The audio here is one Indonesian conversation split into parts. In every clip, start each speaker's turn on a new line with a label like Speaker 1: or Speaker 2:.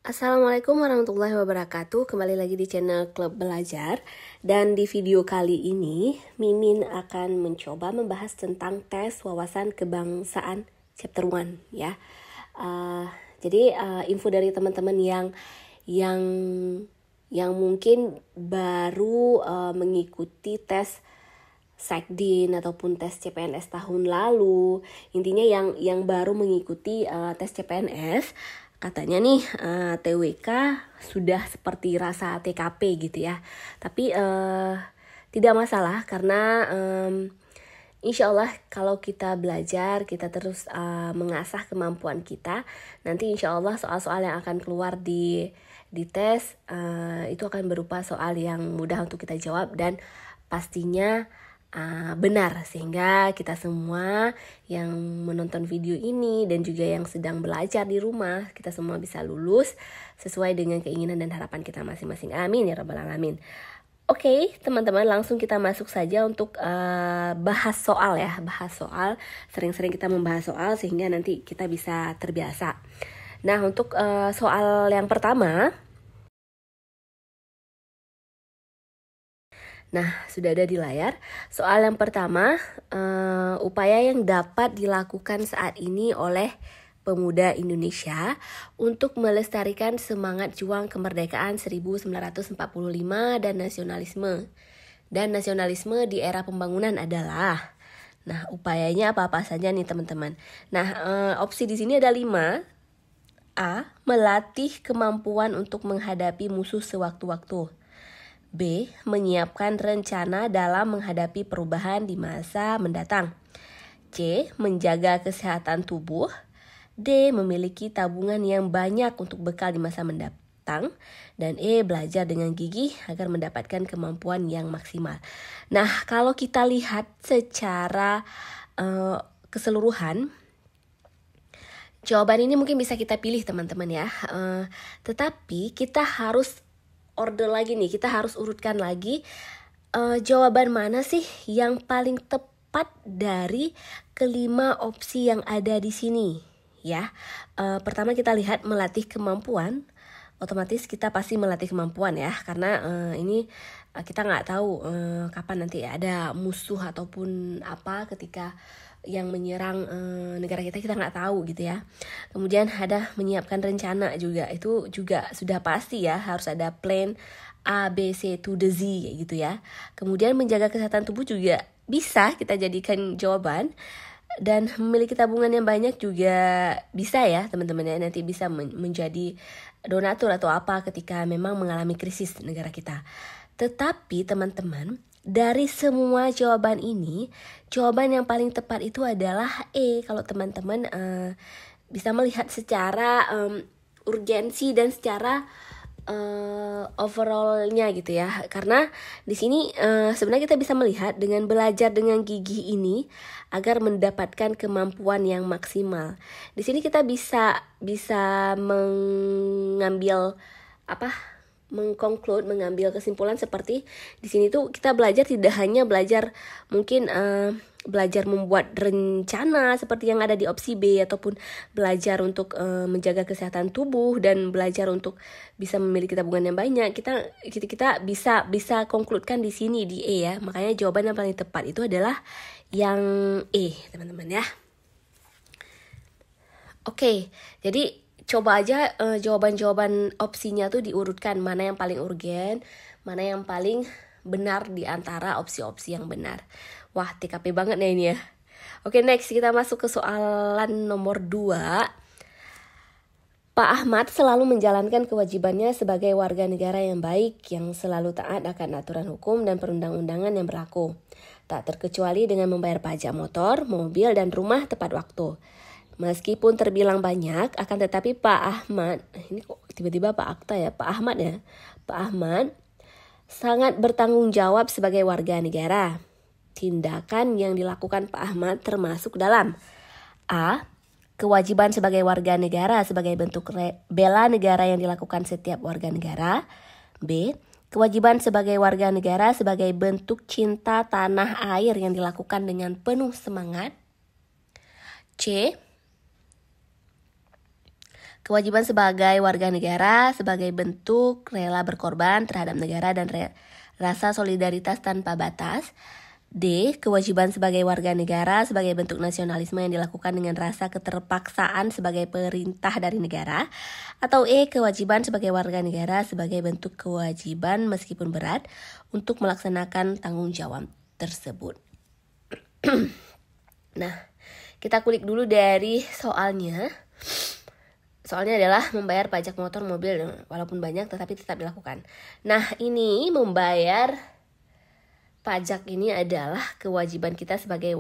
Speaker 1: Assalamualaikum warahmatullahi wabarakatuh. Kembali lagi di channel Klub Belajar. Dan di video kali ini Mimin akan mencoba membahas tentang tes wawasan kebangsaan chapter 1 ya. Jadi info dari teman-teman yang mungkin baru mengikuti tes Sekdin ataupun tes CPNS tahun lalu. Intinya yang baru mengikuti tes CPNS, katanya nih TWK sudah seperti rasa TKP gitu ya. Tapi tidak masalah karena insya Allah kalau kita belajar, kita terus mengasah kemampuan kita, nanti insya Allah soal-soal yang akan keluar di tes itu akan berupa soal yang mudah untuk kita jawab dan pastinya benar, sehingga kita semua yang menonton video ini dan juga yang sedang belajar di rumah, kita semua bisa lulus sesuai dengan keinginan dan harapan kita masing-masing. Amin ya rabbal alamin. Oke, teman-teman, langsung kita masuk saja untuk bahas soal ya. Bahas soal, sering-sering kita membahas soal sehingga nanti kita bisa terbiasa. Nah, untuk soal yang pertama, nah, sudah ada di layar. Soal yang pertama, upaya yang dapat dilakukan saat ini oleh pemuda Indonesia untuk melestarikan semangat juang kemerdekaan 1945 dan nasionalisme di era pembangunan adalah. Nah, upayanya apa-apa saja nih teman-teman. Nah, opsi di sini ada 5. A. Melatih kemampuan untuk menghadapi musuh sewaktu-waktu. B. Menyiapkan rencana dalam menghadapi perubahan di masa mendatang. C. Menjaga kesehatan tubuh. D. Memiliki tabungan yang banyak untuk bekal di masa mendatang. Dan E. Belajar dengan gigih agar mendapatkan kemampuan yang maksimal. Nah, kalau kita lihat secara keseluruhan, jawaban ini mungkin bisa kita pilih teman-teman ya. Tetapi kita harus order lagi nih, kita harus urutkan lagi jawaban mana sih yang paling tepat dari kelima opsi yang ada di sini ya. Pertama kita lihat melatih kemampuan, otomatis kita pasti melatih kemampuan ya, karena ini kita nggak tahu kapan nanti ada musuh ataupun apa ketika yang menyerang negara kita nggak tahu gitu ya. Kemudian ada menyiapkan rencana juga, itu juga sudah pasti ya, harus ada plan A, B, C to the Z gitu ya. Kemudian menjaga kesehatan tubuh juga bisa kita jadikan jawaban. Dan memiliki tabungan yang banyak juga bisa ya teman-teman ya, nanti bisa menjadi donatur atau apa ketika memang mengalami krisis negara kita. Tetapi teman-teman, dari semua jawaban ini, jawaban yang paling tepat itu adalah E. Kalau teman-teman bisa melihat secara urgensi dan secara overallnya gitu ya. Karena di sini sebenarnya kita bisa melihat dengan belajar dengan gigih ini agar mendapatkan kemampuan yang maksimal. Di sini kita bisa mengambil mengambil kesimpulan seperti di sini tuh kita belajar tidak hanya belajar mungkin belajar membuat rencana seperti yang ada di opsi B, ataupun belajar untuk menjaga kesehatan tubuh dan belajar untuk bisa memiliki tabungan yang banyak. Kita bisa konkludkan di sini di E ya. Makanya jawaban yang paling tepat itu adalah yang E, teman-teman ya. Oke, jadi coba aja jawaban-jawaban opsinya tuh diurutkan, mana yang paling urgen, mana yang paling benar di antara opsi-opsi yang benar. Wah, TKP banget nih ini ya. Oke, next kita masuk ke soalan nomor 2. Pak Ahmad selalu menjalankan kewajibannya sebagai warga negara yang baik, yang selalu taat akan aturan hukum dan perundang-undangan yang berlaku. Tak terkecuali dengan membayar pajak motor, mobil, dan rumah tepat waktu. Meskipun terbilang banyak, akan tetapi Pak Ahmad, ini kok tiba-tiba Pak Akta ya, Pak Ahmad ya. Pak Ahmad sangat bertanggung jawab sebagai warga negara. Tindakan yang dilakukan Pak Ahmad termasuk dalam A. Kewajiban sebagai warga negara sebagai bentuk bela negara yang dilakukan setiap warga negara. B. Kewajiban sebagai warga negara sebagai bentuk cinta tanah air yang dilakukan dengan penuh semangat. C. Kewajiban sebagai warga negara sebagai bentuk rela berkorban terhadap negara dan rasa solidaritas tanpa batas. D. Kewajiban sebagai warga negara sebagai bentuk nasionalisme yang dilakukan dengan rasa keterpaksaan sebagai perintah dari negara. Atau E. Kewajiban sebagai warga negara sebagai bentuk kewajiban meskipun berat untuk melaksanakan tanggung jawab tersebut. Nah, kita kulik dulu dari soalnya. Soalnya adalah membayar pajak motor, mobil, walaupun banyak tetapi tetap dilakukan. Nah, ini membayar pajak ini adalah kewajiban kita sebagai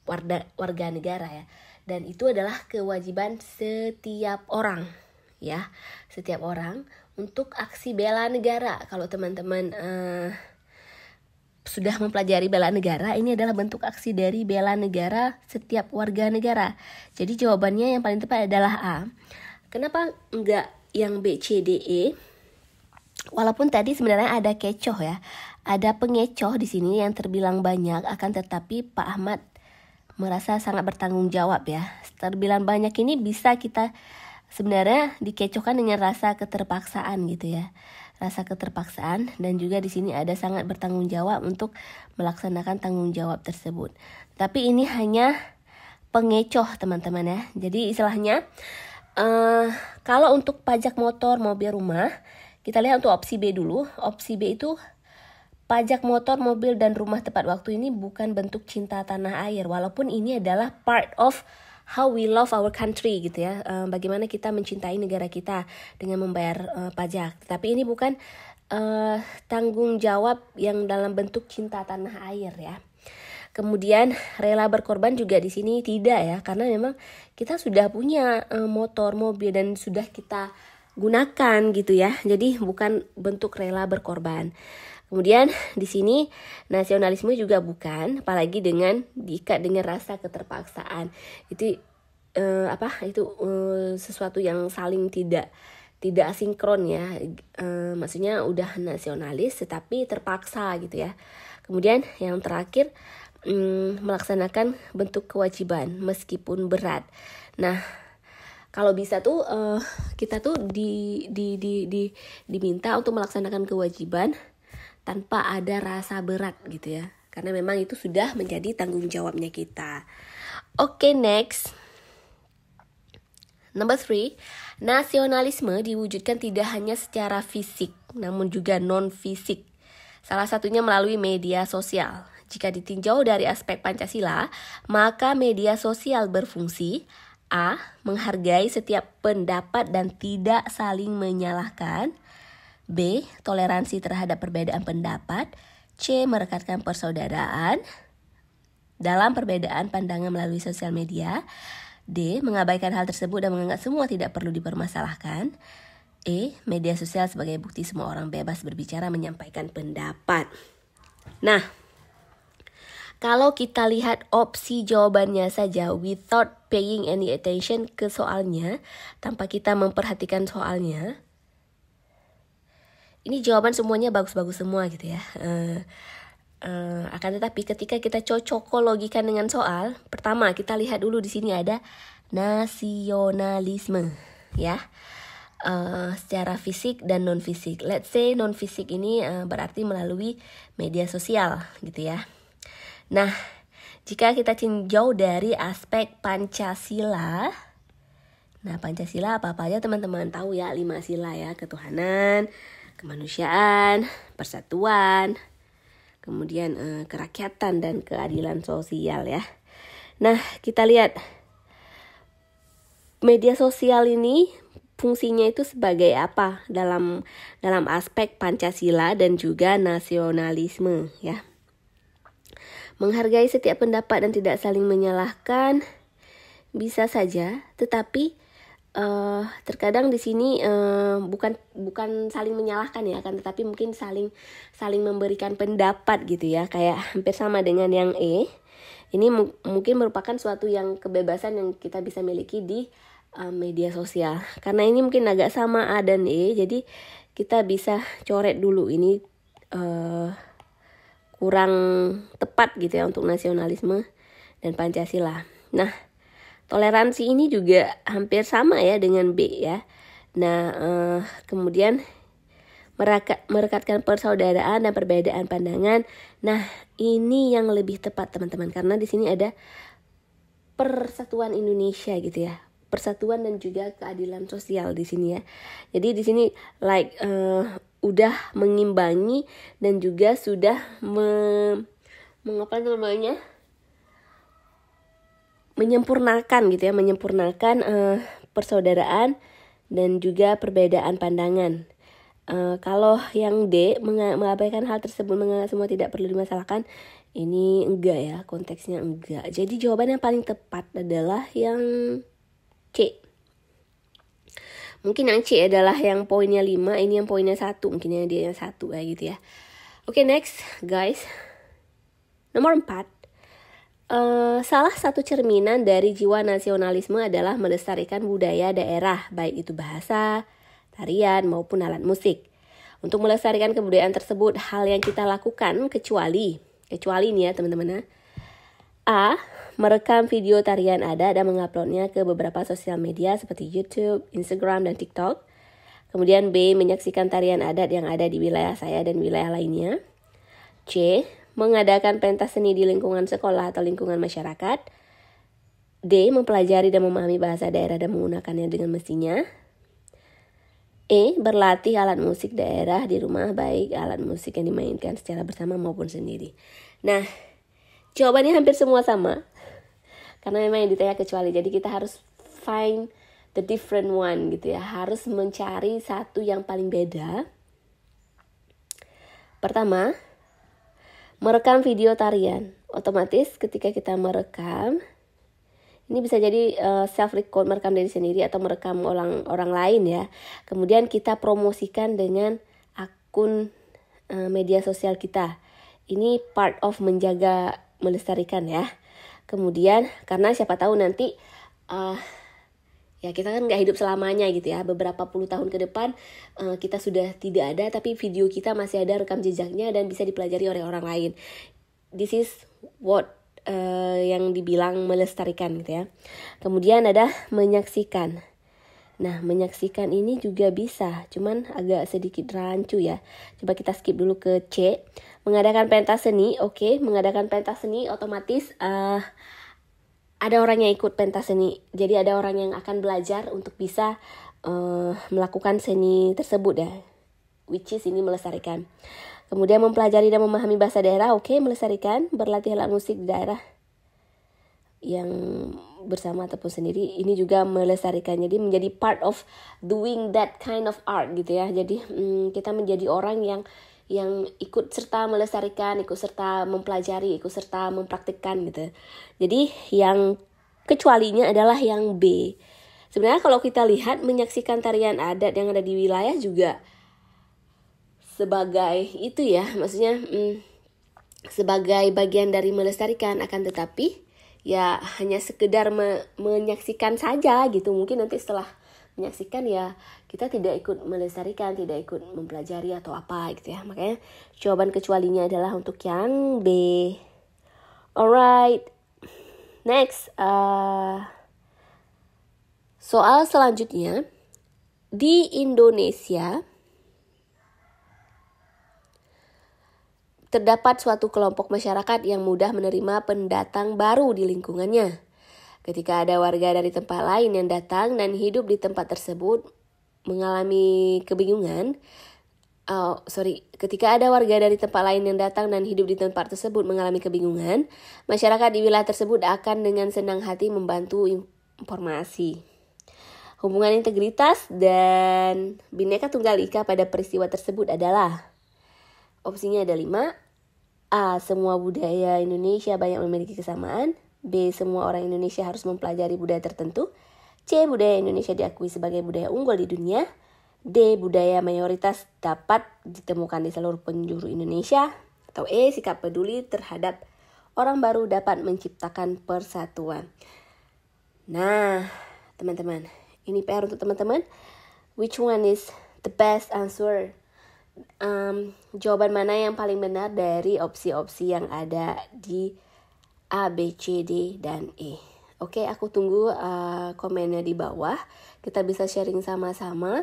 Speaker 1: warga negara ya. Dan itu adalah kewajiban setiap orang ya. Setiap orang untuk aksi bela negara. Kalau teman-teman sudah mempelajari bela negara, ini adalah bentuk aksi dari bela negara setiap warga negara. Jadi jawabannya yang paling tepat adalah A. Kenapa enggak yang B, C, D, E? Walaupun tadi sebenarnya ada kecoh ya. Ada pengecoh di sini yang terbilang banyak, akan tetapi Pak Ahmad merasa sangat bertanggung jawab ya. Terbilang banyak ini bisa kita sebenarnya dikecohkan dengan rasa keterpaksaan gitu ya. Rasa keterpaksaan, dan juga di sini ada sangat bertanggung jawab untuk melaksanakan tanggung jawab tersebut. Tapi ini hanya pengecoh teman-teman ya. Jadi istilahnya kalau untuk pajak motor, mobil, rumah, kita lihat untuk opsi B dulu. Opsi B itu pajak motor, mobil, dan rumah tepat waktu ini bukan bentuk cinta tanah air. Walaupun ini adalah part of how we love our country gitu ya. Bagaimana kita mencintai negara kita dengan membayar pajak. Tapi ini bukan tanggung jawab yang dalam bentuk cinta tanah air ya. Kemudian rela berkorban juga di sini tidak ya. Karena memang kita sudah punya motor, mobil, dan sudah kita gunakan gitu ya. Jadi bukan bentuk rela berkorban. Kemudian di sini nasionalisme juga bukan, apalagi dengan diikat dengan rasa keterpaksaan. Itu sesuatu yang saling tidak asinkron ya. Maksudnya udah nasionalis tetapi terpaksa gitu ya. Kemudian yang terakhir melaksanakan bentuk kewajiban meskipun berat. Nah, kalau bisa tuh kita tuh diminta untuk melaksanakan kewajiban tanpa ada rasa berat gitu ya. Karena memang itu sudah menjadi tanggung jawabnya kita. Oke, next. Number 3, nasionalisme diwujudkan tidak hanya secara fisik, namun juga non-fisik. Salah satunya melalui media sosial. Jika ditinjau dari aspek Pancasila, maka media sosial berfungsi A. Menghargai setiap pendapat dan tidak saling menyalahkan. B. Toleransi terhadap perbedaan pendapat. C. Merekatkan persaudaraan dalam perbedaan pandangan melalui sosial media. D. Mengabaikan hal tersebut dan menganggap semua tidak perlu dipermasalahkan. E. Media sosial sebagai bukti semua orang bebas berbicara, menyampaikan pendapat. Nah, kalau kita lihat opsi jawabannya saja without paying any attention ke soalnya, tanpa kita memperhatikan soalnya, ini jawaban semuanya bagus-bagus semua gitu ya. Akan tetapi ketika kita cocokologikan dengan soal, pertama kita lihat dulu di sini ada nasionalisme ya. Secara fisik dan non fisik. Let's say non fisik ini berarti melalui media sosial gitu ya. Nah, jika kita tinjau dari aspek Pancasila, nah Pancasila apa aja teman-teman tahu ya, 5 sila ya, ketuhanan, kemanusiaan, persatuan, kemudian kerakyatan dan keadilan sosial ya. Nah, kita lihat media sosial ini fungsinya itu sebagai apa dalam aspek Pancasila dan juga nasionalisme ya. Menghargai setiap pendapat dan tidak saling menyalahkan bisa saja, tetapi terkadang di sini bukan saling menyalahkan ya, kan, tetapi mungkin saling memberikan pendapat gitu ya, kayak hampir sama dengan yang E. Ini mungkin merupakan suatu yang kebebasan yang kita bisa miliki di media sosial. Karena ini mungkin agak sama A dan E, jadi kita bisa coret dulu ini kurang tepat gitu ya untuk nasionalisme dan Pancasila. Nah, Toleransi ini juga hampir sama ya dengan B ya. Nah, kemudian merekatkan persaudaraan dan perbedaan pandangan. Nah, ini yang lebih tepat teman-teman, karena di sini ada persatuan Indonesia gitu ya. Persatuan dan juga keadilan sosial di sini ya. Jadi di sini udah mengimbangi dan juga sudah menyempurnakan gitu ya, menyempurnakan persaudaraan dan juga perbedaan pandangan. Kalau yang D mengabaikan hal tersebut, menganggap semua tidak perlu dimasalahkan, ini enggak ya, konteksnya enggak. Jadi jawaban yang paling tepat adalah yang C. Mungkin yang C adalah yang poinnya 5, ini yang poinnya 1, mungkin yang dia yang 1 kayak gitu ya. Oke, next guys. Nomor 4. Salah satu cerminan dari jiwa nasionalisme adalah melestarikan budaya daerah, baik itu bahasa, tarian maupun alat musik. Untuk melestarikan kebudayaan tersebut, hal yang kita lakukan kecuali nih ya teman-teman. A. Merekam video tarian adat dan menguploadnya ke beberapa sosial media seperti YouTube, Instagram, dan TikTok. Kemudian B. Menyaksikan tarian adat yang ada di wilayah saya dan wilayah lainnya. C. Mengadakan pentas seni di lingkungan sekolah atau lingkungan masyarakat. D. Mempelajari dan memahami bahasa daerah dan menggunakannya dengan mestinya. E. Berlatih alat musik daerah di rumah, baik alat musik yang dimainkan secara bersama maupun sendiri. Nah, jawabannya hampir semua sama. Karena memang yang ditanya kecuali. Jadi kita harus find the different one gitu ya. Harus mencari satu yang paling beda. Pertama, merekam video tarian. Otomatis ketika kita merekam, ini bisa jadi self-record, merekam diri sendiri atau merekam orang lain ya. Kemudian kita promosikan dengan akun media sosial kita. Ini part of menjaga, melestarikan ya. Kemudian karena siapa tahu nanti ya kita kan gak hidup selamanya gitu ya. Beberapa puluh tahun ke depan kita sudah tidak ada, tapi video kita masih ada rekam jejaknya dan bisa dipelajari oleh orang lain. This is what yang dibilang melestarikan gitu ya. Kemudian ada menyaksikan. Nah, menyaksikan ini juga bisa, cuman agak sedikit rancu ya. Coba kita skip dulu ke C. Mengadakan pentas seni. Oke, mengadakan pentas seni otomatis ada orang yang ikut pentas seni. Jadi ada orang yang akan belajar untuk bisa melakukan seni tersebut ya. Which is ini melestarikan. Kemudian mempelajari dan memahami bahasa daerah, oke, melestarikan. Berlatih alat musik di daerah yang bersama ataupun sendiri, ini juga melestarikan. Jadi menjadi part of doing that kind of art gitu ya. Jadi kita menjadi orang yang ikut serta melestarikan, ikut serta mempelajari, ikut serta mempraktikkan gitu. Jadi yang kecualinya adalah yang B. Sebenarnya kalau kita lihat menyaksikan tarian adat yang ada di wilayah juga sebagai itu ya, maksudnya sebagai bagian dari melestarikan, akan tetapi ya hanya sekedar menyaksikan saja gitu. Mungkin nanti setelah menyaksikan ya kita tidak ikut melestarikan, tidak ikut mempelajari atau apa gitu ya. Makanya jawaban kecualinya adalah untuk yang B. Alright, next soal selanjutnya. Di Indonesia terdapat suatu kelompok masyarakat yang mudah menerima pendatang baru di lingkungannya. Ketika ada warga dari tempat lain yang datang dan hidup di tempat tersebut mengalami kebingungan. Ketika ada warga dari tempat lain yang datang dan hidup di tempat tersebut mengalami kebingungan, masyarakat di wilayah tersebut akan dengan senang hati membantu informasi. Hubungan integritas dan Bhinneka Tunggal Ika pada peristiwa tersebut adalah, opsinya ada 5. A. Semua budaya Indonesia banyak memiliki kesamaan. B. Semua orang Indonesia harus mempelajari budaya tertentu. C. Budaya Indonesia diakui sebagai budaya unggul di dunia. D. Budaya mayoritas dapat ditemukan di seluruh penjuru Indonesia. Atau E. Sikap peduli terhadap orang baru dapat menciptakan persatuan. Nah, teman-teman, ini PR untuk teman-teman. Which one is the best answer? Jawaban mana yang paling benar dari opsi-opsi yang ada di A, B, C, D, dan E? Oke, aku tunggu komennya di bawah. Kita bisa sharing sama-sama.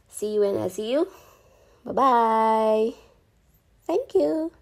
Speaker 1: See you when I see you. Bye-bye. Thank you.